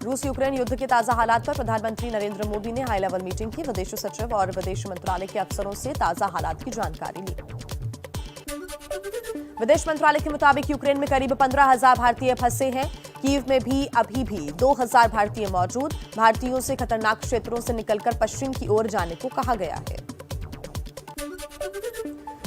रूस यूक्रेन युद्ध के ताजा हालात पर प्रधानमंत्री नरेंद्र मोदी ने हाई लेवल मीटिंग की। विदेश सचिव और विदेश मंत्रालय के अफसरों से ताजा हालात की जानकारी ली। विदेश मंत्रालय के मुताबिक यूक्रेन में करीब 15,000 भारतीय फंसे हैं। कीव में भी अभी भी 2,000 भारतीय मौजूद। भारतीयों से खतरनाक क्षेत्रों से निकलकर पश्चिम की ओर जाने को कहा गया है।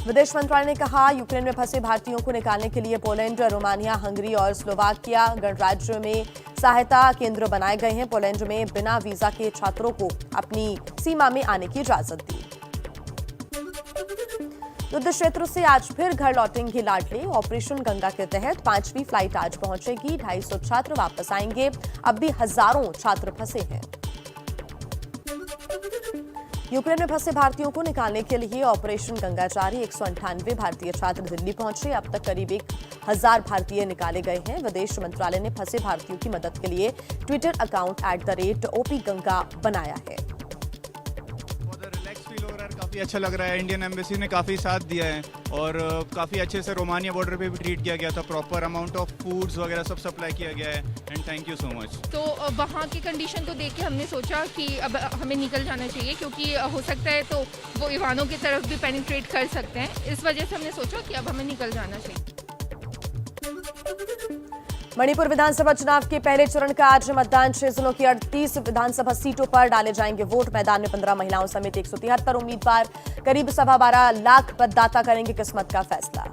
विदेश मंत्रालय ने कहा, यूक्रेन में फंसे भारतीयों को निकालने के लिए पोलैंड, रोमानिया, हंगरी और स्लोवाकिया गणराज्य में सहायता केंद्र बनाए गए हैं। पोलैंड में बिना वीजा के छात्रों को अपनी सीमा में आने की इजाजत दी। युद्ध क्षेत्र से आज फिर घर लौटेंगे लाडले। ऑपरेशन गंगा के तहत 5वीं फ्लाइट आज पहुंचेगी। 250 छात्र वापस आएंगे। अब भी हजारों छात्र फंसे हैं। यूक्रेन में फंसे भारतीयों को निकालने के लिए ऑपरेशन गंगा जारी। 198 भारतीय छात्र दिल्ली पहुंचे। अब तक करीब 1,000 भारतीय निकाले गए हैं। विदेश मंत्रालय ने फंसे भारतीयों की मदद के लिए ट्विटर अकाउंट @OPGanga बनाया है। रिलैक्स फील हो रहा है, काफी अच्छा लग रहा है। इंडियन एम्बेसी ने काफी साथ दिया है और काफी अच्छे से रोमानिया बॉर्डर पे भी ट्रीट किया गया था। प्रॉपर अमाउंट ऑफ फूड्स वगैरह सब सप्लाई किया गया है and thank you so much. तो वहाँ की कंडीशन को देख के हमने सोचा कि अब हमें निकल जाना चाहिए, क्योंकि हो सकता है तो वो इवानों की तरफ भी पेनिट्रेट कर सकते हैं। इस वजह से हमने सोचा कि अब हमें निकल जाना चाहिए। मणिपुर विधानसभा चुनाव के पहले चरण का आज मतदान। 6 जिलों की 38 विधानसभा सीटों पर डाले जाएंगे वोट। मैदान में 15 महिलाओं समेत 173 उम्मीदवार। करीब 12.25 लाख मतदाता करेंगे किस्मत का फैसला।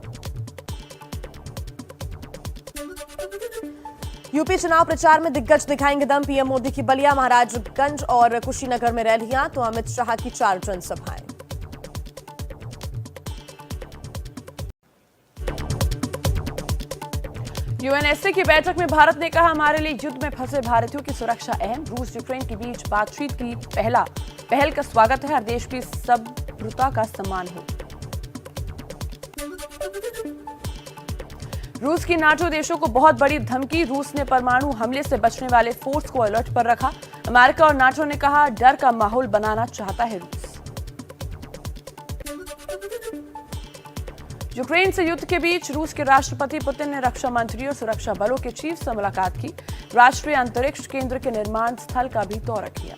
यूपी चुनाव प्रचार में दिग्गज दिखाएंगे दम। पीएम मोदी की बलिया, महाराजगंज और कुशीनगर में रैलियां, तो अमित शाह की 4 जनसभाएं। यूएनएससी की बैठक में भारत ने कहा, हमारे लिए युद्ध में फंसे भारतीयों की सुरक्षा अहम। रूस यूक्रेन के बीच बातचीत की पहल का स्वागत है। हर देश की सभ्यता का सम्मान हो। रूस की नाटो देशों को बहुत बड़ी धमकी। रूस ने परमाणु हमले से बचने वाले फोर्स को अलर्ट पर रखा। अमेरिका और नाटो ने कहा, डर का माहौल बनाना चाहता है रूस। यूक्रेन से युद्ध के बीच रूस के राष्ट्रपति पुतिन ने रक्षा मंत्री और सुरक्षा बलों के चीफ से मुलाकात की। राष्ट्रीय अंतरिक्ष केंद्र के निर्माण स्थल का भी दौरा किया।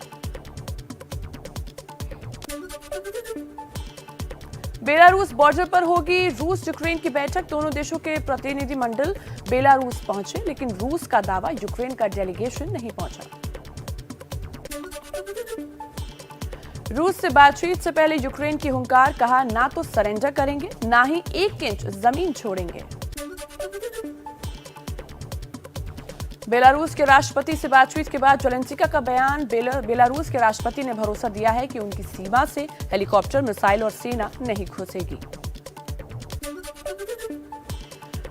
बेलारूस बॉर्डर पर होगी रूस यूक्रेन की बैठक। दोनों देशों के प्रतिनिधिमंडल बेलारूस पहुंचे, लेकिन रूस का दावा, यूक्रेन का डेलीगेशन नहीं पहुंचा। रूस से बातचीत से पहले यूक्रेन की हुंकार, कहा ना तो सरेंडर करेंगे, ना ही 1 इंच जमीन छोड़ेंगे। बेलारूस के राष्ट्रपति से बातचीत के बाद ज़ेलेंस्की का बयान। बेलारूस के राष्ट्रपति ने भरोसा दिया है कि उनकी सीमा से हेलीकॉप्टर, मिसाइल और सेना नहीं घुसेगी।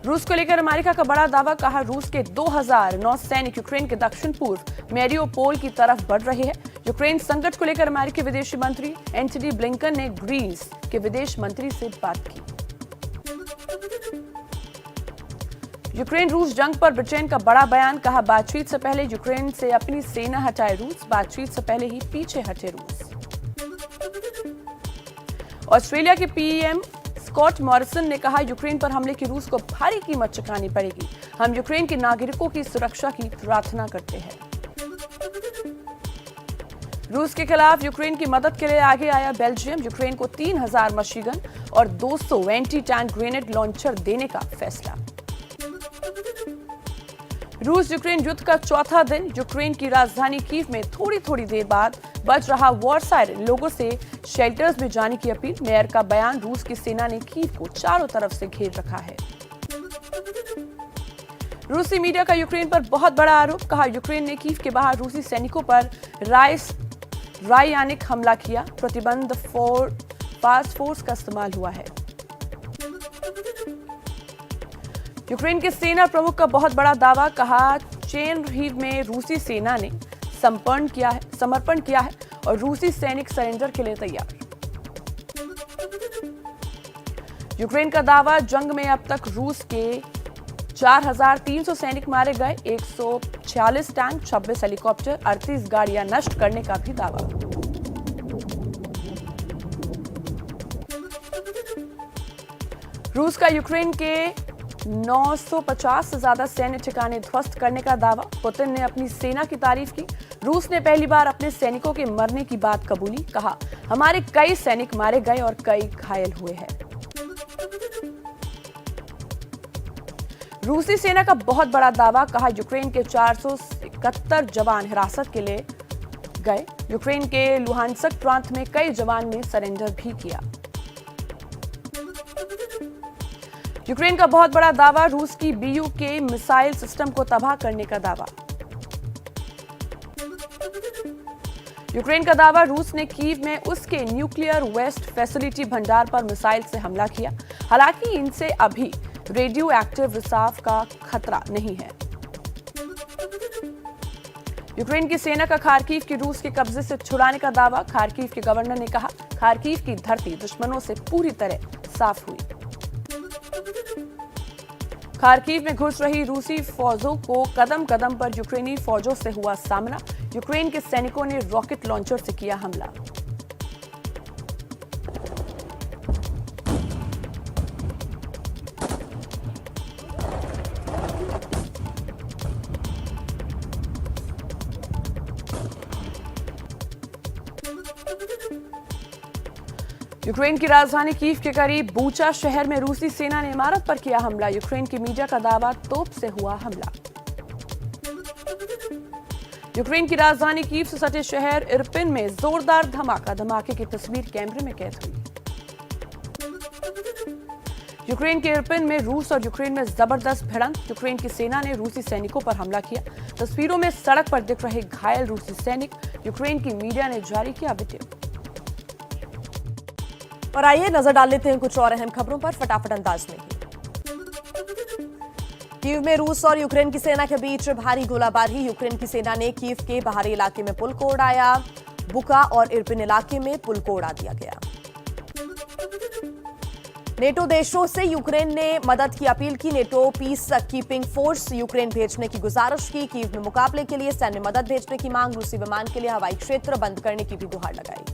रूस को लेकर अमेरिका का बड़ा दावा, कहा रूस के 2,000 नौसैनिक यूक्रेन के दक्षिण पूर्व मैरियोपोल की तरफ बढ़ रहे हैं। यूक्रेन संकट को लेकर अमेरिकी विदेश मंत्री एंटनी ब्लिंकन ने ग्रीस के विदेश मंत्री से बात की। यूक्रेन रूस जंग पर ब्रिटेन का बड़ा बयान, कहा बातचीत से पहले यूक्रेन से अपनी सेना हटाए रूस, बातचीत से पहले ही पीछे हटे रूस। ऑस्ट्रेलिया के पीएम स्कॉट मॉरिसन ने कहा, यूक्रेन पर हमले की रूस को भारी कीमत चुकानी पड़ेगी। हम यूक्रेन के नागरिकों की सुरक्षा की प्रार्थना करते हैं। रूस के खिलाफ यूक्रेन की मदद के लिए आगे आया बेल्जियम। यूक्रेन को 3,000 मशीगन और 200 एंटी टैंक ग्रेनेड लॉन्चर देने का फैसला। रूस यूक्रेन युद्ध का चौथा दिन। यूक्रेन की राजधानी कीव में थोड़ी देर बाद बज रहा वॉर सायरन। लोगों से शेल्टर्स में जाने की अपील। मेयर का बयान, रूस की सेना ने कीव को चारों तरफ से घेर रखा है। रूसी मीडिया का यूक्रेन पर बहुत बड़ा आरोप, कहा यूक्रेन ने कीव के बाहर रूसी सैनिकों पर रायनिक हमला किया। प्रतिबंध फास्ट फोर्स का इस्तेमाल हुआ है। यूक्रेन के सेना प्रमुख का बहुत बड़ा दावा, कहा चेरनीहिव में रूसी सेना ने समर्पण किया है और रूसी सैनिक सरेंडर के लिए तैयार। यूक्रेन का दावा, जंग में अब तक रूस के 4,300 सैनिक मारे गए। 146 टैंक, 26 हेलीकॉप्टर, 38 गाड़ियां नष्ट करने का भी दावा। रूस का यूक्रेन के 950 से ज्यादा सैन्य ठिकाने ध्वस्त करने का दावा। पुतिन ने अपनी सेना की तारीफ की। रूस ने पहली बार अपने सैनिकों के मरने की बात कबूली। कहा, हमारे कई सैनिक मारे गए और कई घायल हुए हैं। रूसी सेना का बहुत बड़ा दावा। कहा, यूक्रेन के 471 जवान हिरासत के लिए गए। यूक्रेन के लुहानस्क प्रांत में कई जवान ने सरेंडर भी किया। यूक्रेन का बहुत बड़ा दावा। रूस की बीयू के मिसाइल सिस्टम को तबाह करने का दावा। यूक्रेन का दावा। रूस ने कीव में उसके न्यूक्लियर वेस्ट फैसिलिटी भंडार पर मिसाइल से हमला किया। हालांकि इनसे अभी रेडियो एक्टिव रिसाव का खतरा नहीं है। यूक्रेन की सेना का खार्किव की रूस के कब्जे से छुड़ाने का दावा। खार्किव के गवर्नर ने कहा, खार्किव की धरती दुश्मनों से पूरी तरह साफ हुई। खार्किव में घुस रही रूसी फौजों को कदम कदम पर यूक्रेनी फौजों से हुआ सामना। यूक्रेन के सैनिकों ने रॉकेट लॉन्चर से किया हमला। यूक्रेन की राजधानी कीव के करीब बूचा शहर में रूसी सेना ने इमारत पर किया हमला। यूक्रेन की मीडिया का दावा, तोप से हुआ हमला। यूक्रेन की राजधानी कीव से सटे शहर इरपिन में जोरदार धमाका। धमाके की तस्वीर कैमरे में कैद हुई। यूक्रेन के इरपिन में रूस और यूक्रेन में जबरदस्त भिड़ंत। यूक्रेन की सेना ने रूसी सैनिकों पर हमला किया। तस्वीरों में सड़क पर दिख रहे घायल रूसी सैनिक। यूक्रेन की मीडिया ने जारी किया वीडियो। और आइए नजर डाल लेते हैं कुछ और अहम खबरों पर फटाफट अंदाज में। कीव में रूस और यूक्रेन की सेना के बीच भारी गोलाबारी। यूक्रेन की सेना ने कीव के बाहरी इलाके में पुल को उड़ाया। बुका और इरपिन इलाके में पुल को उड़ा दिया गया। नेटो देशों से यूक्रेन ने मदद की अपील की। NATO peace keeping force Ukraine भेजने की गुजारिश की। कीव में मुकाबले के लिए सैन्य मदद भेजने की मांग। रूसी विमान के लिए हवाई क्षेत्र बंद करने की भी गुहार लगाई।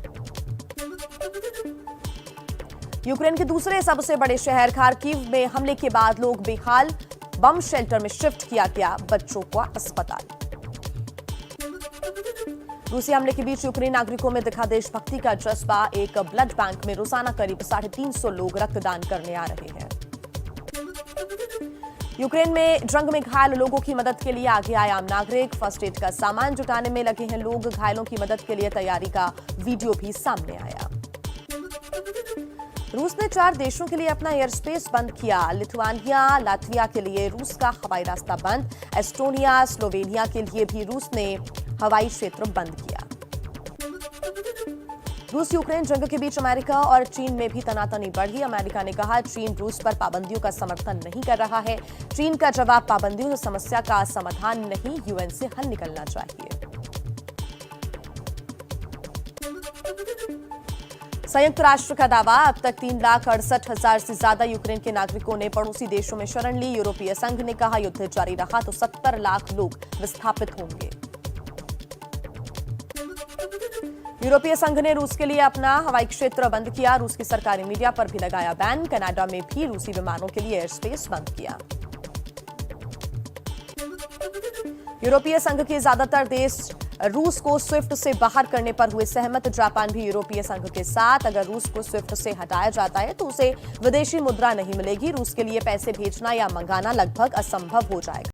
यूक्रेन के दूसरे सबसे बड़े शहर खार्किव में हमले के बाद लोग बेहाल। बम शेल्टर में शिफ्ट किया गया बच्चों का अस्पताल। रूसी हमले के बीच यूक्रेनी नागरिकों में दिखा देशभक्ति का जज्बा। एक ब्लड बैंक में रोजाना करीब 350 लोग रक्तदान करने आ रहे हैं। यूक्रेन में जंग में घायल लोगों की मदद के लिए आगे आए आम नागरिक। फर्स्ट एड का सामान जुटाने में लगे हैं लोग। घायलों की मदद के लिए तैयारी का वीडियो भी सामने आया। रूस ने 4 देशों के लिए अपना एयर स्पेस बंद किया। लिथुआनिया, लातविया के लिए रूस का हवाई रास्ता बंद। एस्टोनिया, स्लोवेनिया के लिए भी रूस ने हवाई क्षेत्र बंद किया। रूस यूक्रेन जंग के बीच अमेरिका और चीन में भी तनातनी बढ़ी। अमेरिका ने कहा, चीन रूस पर पाबंदियों का समर्थन नहीं कर रहा है। चीन का जवाब, पाबंदियों से समस्या का समाधान नहीं, यूएन से हल निकलना चाहिए। संयुक्त राष्ट्र का दावा, अब तक 3,68,000 से ज्यादा यूक्रेन के नागरिकों ने पड़ोसी देशों में शरण ली। यूरोपीय संघ ने कहा, युद्ध जारी रहा तो 70 लाख लोग विस्थापित होंगे। यूरोपीय संघ ने रूस के लिए अपना हवाई क्षेत्र बंद किया। रूस की सरकारी मीडिया पर भी लगाया बैन। कनाडा में भी रूसी विमानों के लिए एयर स्पेस बंद किया। यूरोपीय संघ के ज्यादातर देश रूस को स्विफ्ट से बाहर करने पर हुए सहमत। जापान भी यूरोपीय संघ के साथ। अगर रूस को स्विफ्ट से हटाया जाता है तो उसे विदेशी मुद्रा नहीं मिलेगी। रूस के लिए पैसे भेजना या मंगाना लगभग असंभव हो जाएगा।